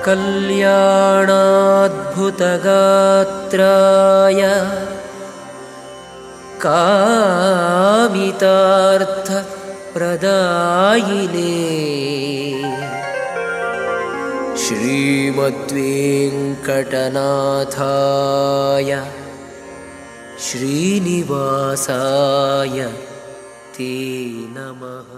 कल्याणाद्भुतगात्राय कामितार्थप्रदायिने श्रीमद्वेङ्कटनाथाय श्रीनिवासाय ते नमः।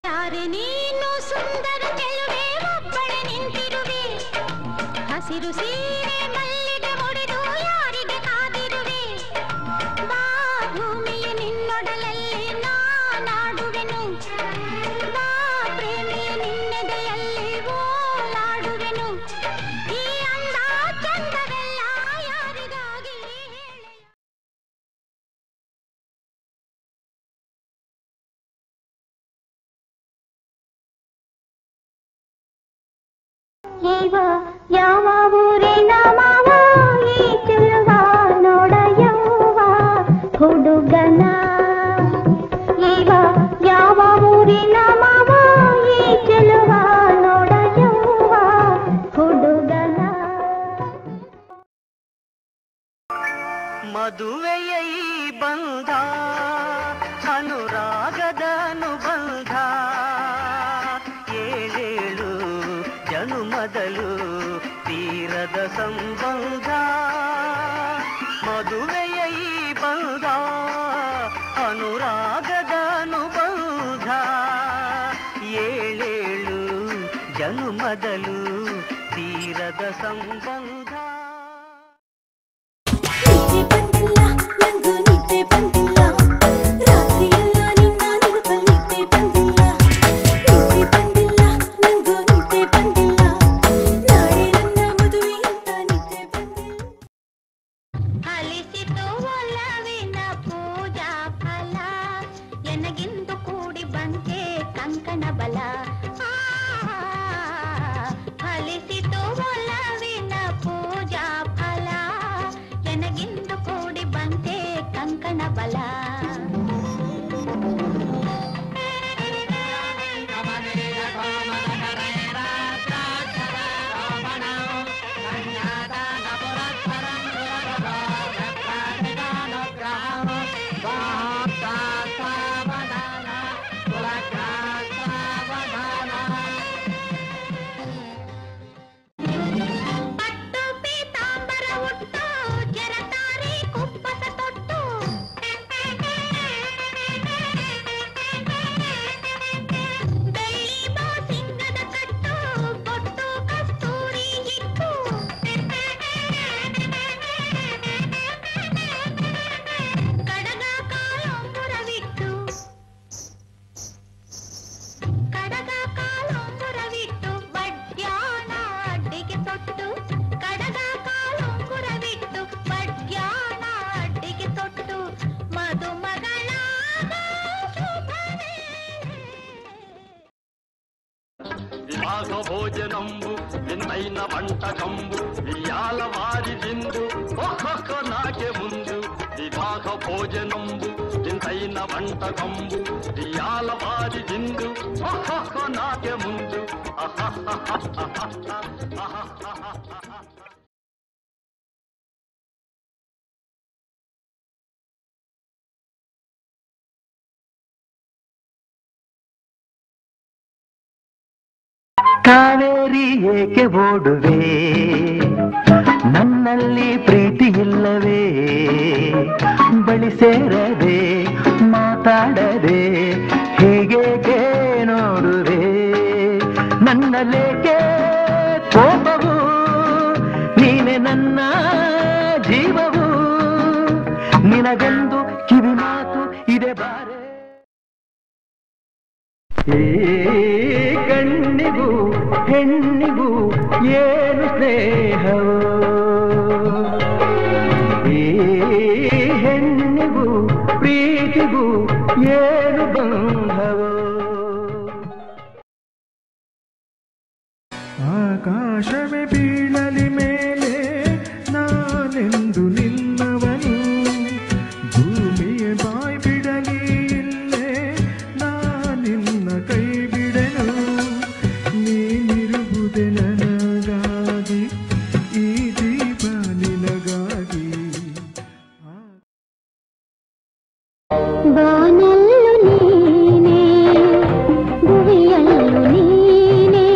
ಯಾರೆ ನೀನು ಸುಂದರ ಚೆಲುವೆ ಒಬ್ಬಳೆ ನಿಂತಿರುವೆ ಹಸಿರು ಸೀರೆ ಮಲ್ಲಿಗೆ ಮುಡಿದು ಯಾರಿಗೆ ಕಾದಿರುವೆ ಬಾ ಭೂಮಿಯ ನಿನ್ನೊಡಲಲ್ಲಿ ನಾನಾಡುವೆನು ಬಾ ಪ್ರೇಮಿಯ ನಿನ್ನೆದೆಯಲ್ಲಿ ಓಲಾಡುವೆನು ಈ ಅಂದ ಚಂದವೆಲ್ಲ ಯಾರಿಗಾಗಿ ಇವ ಯಾವ ಊರಿನ ಮಾವ ಈ ಚೆಲುವ ನೋಡಯವ್ವ ಹುಡುಗನ ಇವ ಯಾವ ಊರಿನ ಮಾವ ಈ ಚೆಲುವ ನೋಡಯವ್ವ ಹುಡುಗನ ಮದುವೆಯ ಈ ಬಂಧ ಅನುರಾಗದ ಅನುಬಂಧ ಏಳೇಳು ಜನುಮದಲು ತೀರದ ಸಂಬಂಧ ಮದುವೆಯ ಈ ಬಂಧ ಅನುರಾಗದ ಅನುಬಂಧ ಏಳೇಳು ಜನುಮದಲು ತೀರದ ಸಂಬಂಧ భోజనంబు వింతైన వంటకంబు ఇయాల వారి విందు ఒక్కొక్క నాకే ముందు వివాహ భోజనంబు వింతైన వంటకంబు ఇయాల వారి విందు ఒక్కొక్క నాకే ముందు ಕಾವೇರಿ ಏಕೆ ಓಡುವೆ ನನ್ನಲ್ಲಿ ಪ್ರೀತಿ ಇಲ್ಲವೇ ಬಳಿ ಸೇರದೆ ಮಾತಾಡದೆ ಹೇಗೆ ನೋಡುವೆ ನನ್ನಲೇಕೆ ಕೋಪವು ನೀನೆ ನನ್ನ ಜೀವವು ನಿನಗೆಂದು ಕಿವಿ ಮಾತು ಇದೆ ಬಾರೆ ಕಣ್ಣಿಗೂ ಹೆಣ್ಣಿಗೂ ಏನು ಸ್ನೇಹವೋ ಈ ಹೆಣ್ಣಿಗೂ ಪ್ರೀತಿಗೂ ಏನು ಬಂಧವೋ ಆಕಾಶವೇ ಬೀಳಲಿ ಮೇಲೆ ನಾನೆಂದು ನಿನ್ನವನು ಭೂಮಿಯ ಬಾಯ್ ಬಿಡಲಿ ಇಲ್ಲೇ ನಾನಿನ್ನ ಕೈ ಬಿಡೆನು ನೀನಿರುವುದೇ ನನಗಾಗಿ ಈ ದೀಪ ನಿನಗಾಗಿ ಬಾನಲ್ಲು ನೀನೇ ಭುವಿಯಲ್ಲು ನೀನೇ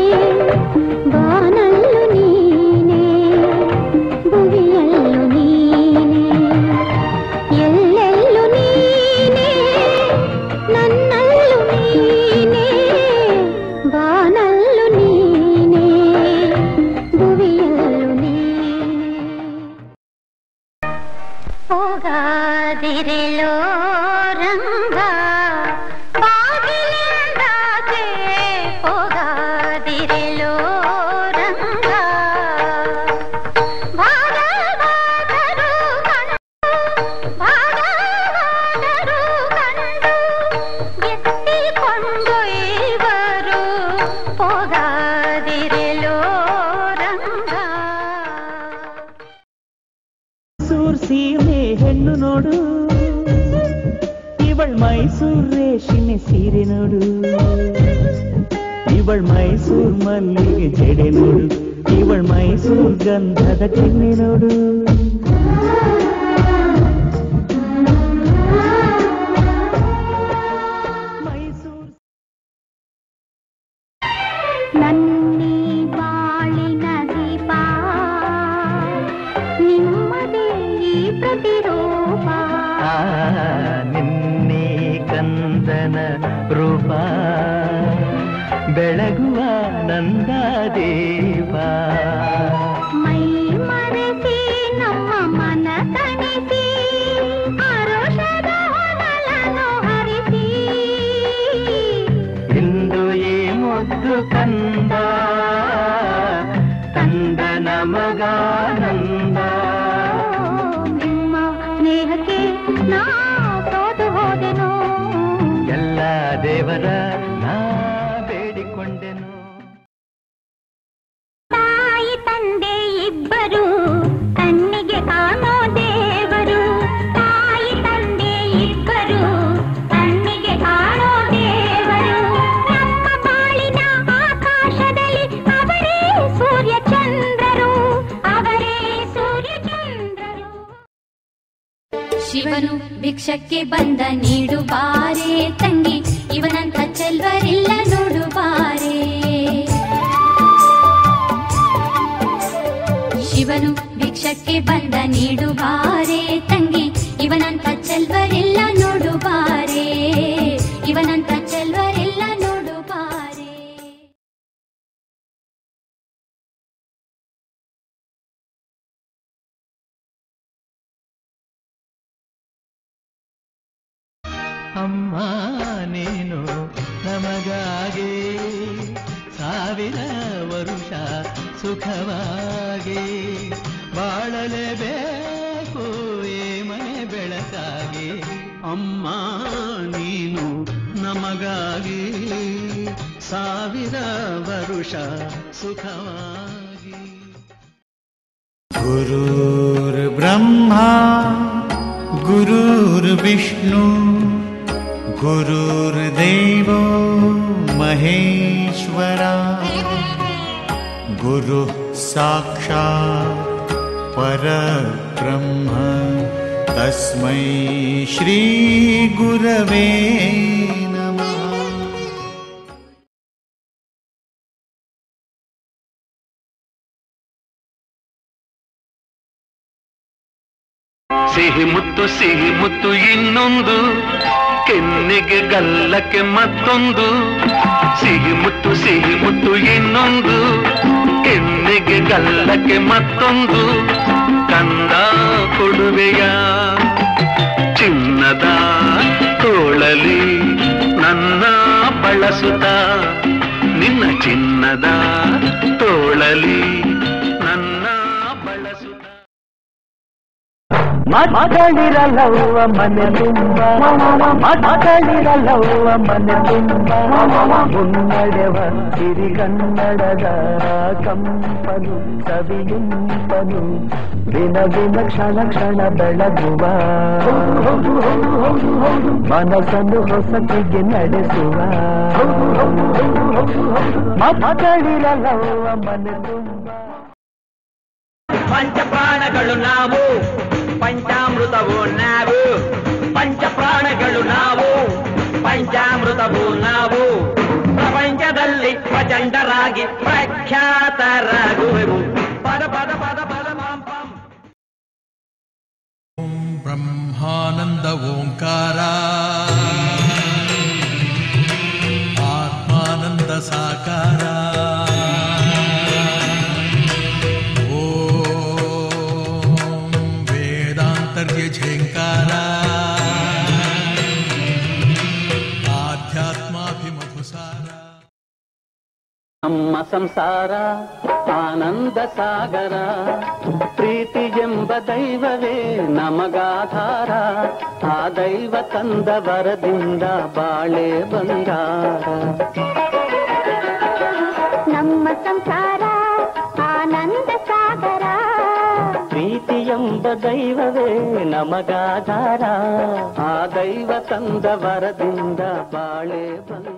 ಬಾನಲ್ಲು ನೀನೇ ಭುವಿಯಲ್ಲು ನೀನೇ ಎಲ್ಲೆಲ್ಲು ನೀನೇ ನನ್ನಲ್ಲು ನೀನೇ ಬಾನಲ್ಲು ನೀನೇ ಭುವಿಯಲ್ಲು ನೀನೇ ಹೋಗಾದಿರಲೋ ರಂಗ ಬಾಗಿಲಿಂದಾಚೆ ಹೋಗಾದಿರಲೋ ರಂಗ ಭಾಗವಾದರು ಕಂಡು ಭಾಗವಾದರು ಕಂಡು ಎತ್ತಿಕೊಂಡೊಯ್ವರು ಹೋಗಾದಿರಲೋ ನೋಡು, ಇವಳ್ ಮೈಸೂರ್ ರೇಷ್ಮೆ ಸೀರೆ ನೋಡು, ಇವಳ್ ಮೈಸೂರ್ ಮಲ್ಲಿಗೆ ಜಡೆ ನೋಡು, ಇವಳ್ ಮೈಸೂರ್ ಗಂಧದ ಕೆನ್ನೆ ನೋಡು. ನನ್ನಿ ಬಾಳಿನ ದೀಪ ನಿಮ್ಮದೇ ಈ ಪ್ರತಿರೂಪ, ನಿನ್ನೆ ಕಂದನ ರೂಪ ಬೆಳಗುವ ನಂದಾದೇವ. ಮೈ ಮರೆಸಿ ನಮ್ಮ ಮನ ತಣಿಸಿ ಆರೋಷದ ಹೊನಲನ್ನು ಹರಿಸಿ, ಇಂದು ಈ ಮುದ್ದು ಕಂದ ಕಂದ ನಮಗಾನಂದ. ನಿಮ್ಮ ಸ್ನೇಹಕ್ಕೆ ನಾ ಸೋತು ಹೋದೆನು, ಎಲ್ಲ ದೇವರ ನಾ ಬೇಡಿಕೊಂಡೆನು. ತಾಯಿ ತಂದೆ ಇಬ್ಬರು ಕಣ್ಣಿಗೆ ಕಾಣೋ ದೇವರು, ತಾಯಿ ತಂದೆ ಇಬ್ಬರು ಕಣ್ಣಿಗೆ ಕಾಣೋ ದೇವರು. ನಮ್ಮ ಬಾಳಿನ ಆಕಾಶದಲ್ಲಿ ಅವರೇ ಸೂರ್ಯ ಚಂದ್ರರು, ಅವರೇ ಸೂರ್ಯ ಚಂದ್ರರು. ಶಿವನು ಭಿಕ್ಷಕ್ಕೆ ಬಂದ ನೀಡು ಬಾರೆ ತಂಗಿ, ಇವನಂತ ಚೆಲ್ವರಿಲ್ಲ ನೋಡು ಬಾರೆ. ಶಿವನು ಭಿಕ್ಷಕ್ಕೆ ಬಂದ ನೀಡು ಬಾರೆ ತಂಗಿ, ಇವನಂತ ಚೆಲ್ವರಿಲ್ಲ ನೋಡು ಬಾರೆ, ಇವನಂತ ಚೆಲ್ವರಿಲ್ಲ ನೋಡು ಬಾರೆ. ಅಮ್ಮ ನೀನು ನಮಗಾಗಿ ಸಾವಿರ ವರುಷ ಸುಖವಾಗಿ ಬಾಳಲೇಬೇಕು ಈ ಮನೆ ಬೆಳಕಾಗಿ. ಅಮ್ಮ ನೀನು ನಮಗಾಗಿ ಸಾವಿರ ವರುಷ ಸುಖವಾಗಿ. ಗುರುರ್ ಬ್ರಹ್ಮ ಗುರುರ್ ವಿಷ್ಣು ಗುರುರ್ದೇವೋ ಮಹೇಶ್ವರ, ಗುರು ಸಾಕ್ಷಾತ್ ಪರಬ್ರಹ್ಮ ತಸ್ಮೈ ಶ್ರೀ ಗುರವೇ ನಮಃ. ಸಿಹಿ ಮುತ್ತು ಇನ್ನೊಂದು, ಕೆನ್ನೆಗೆ ಗಲ್ಲಕ್ಕೆ ಮತ್ತೊಂದು. ಸಿಹಿ ಮುತ್ತು ಇನ್ನೊಂದು, ಕೆನ್ನೆಗೆ ಗಲ್ಲಕ್ಕೆ ಮತ್ತೊಂದು. ಕಂದ ಕೊಡುವೆಯ ಚಿನ್ನದ ತೋಳಲಿ ನನ್ನ ಬಳಸುತ್ತ, ನಿನ್ನ ಚಿನ್ನದ ತೋಳಲಿ ನನ್ನ ಬಳಸುತ್ತ. ಮಕ್ಕಳಿರಲ್ಲವ್ವ ಮನೆ ತುಂಬ, ಮಕ್ಕಳಿರಲ್ಲವ್ವ ಮನೆ ತುಂಬ. ಮುನ್ನಡೆವ ಸಿರಿಗನ್ನಡದ ಕಂಪನು ಸವಿಯುಂಪನು, ದಿನ ದಿನ ಕ್ಷಣ ಕ್ಷಣ ಬೆಳಗುವ ಮನಸ್ಸನ್ನು ಹೊಸತಿಗೆ ನಡೆಸುವ. ಮಕ್ಕಳಿರಲ್ಲವ್ವ ಮನೆ ತುಂಬ. ಪಂಚಪ್ರಾಣಗಳು ನಾವು, ಪಂಚಾಮೃತವು ನಾವು, ಪಂಚಪ್ರಾಣಗಳು ನಾವು, ಪಂಚಾಮೃತವು ನಾವು. ಪ್ರಪಂಚದಲ್ಲಿ ಪ್ರಚಂಡರಾಗಿ ಪ್ರಖ್ಯಾತರಾಗುವೆವು. ಪದ ಪದ ಪದ ಪದ ಮಾಂ ಪಂ. ಓಂ ಬ್ರಹ್ಮಾನಂದ ಓಂಕಾರ, ಆತ್ಮಾನಂದ ಸಾಕಾರ. ಝೇಂಕಾರ ಆಧ್ಯಾತ್ಮಾಭಿಮಧುಸಾರ. ನಮ್ಮ ಸಂಸಾರ ಆನಂದ ಸಾಗರ, ಪ್ರೀತಿ ಎಂಬ ದೈವವೇ ನಮಗಾಧಾರ. ಆ ದೈವ ತಂದ ವರದಿಂದ ಬಾಳೆ ಬಂಗಾರ. ನಮ್ಮ ಸಂಸಾರ ಆನಂದ ಸಾಗರ, ಪ್ರೀತಿ ಎಂಬ ದೈವವೇ ನಮಗಾಧಾರ. ಆ ದೈವ ತಂದ ವರದಿಂದ ಬಾಳೆ ಬಂದ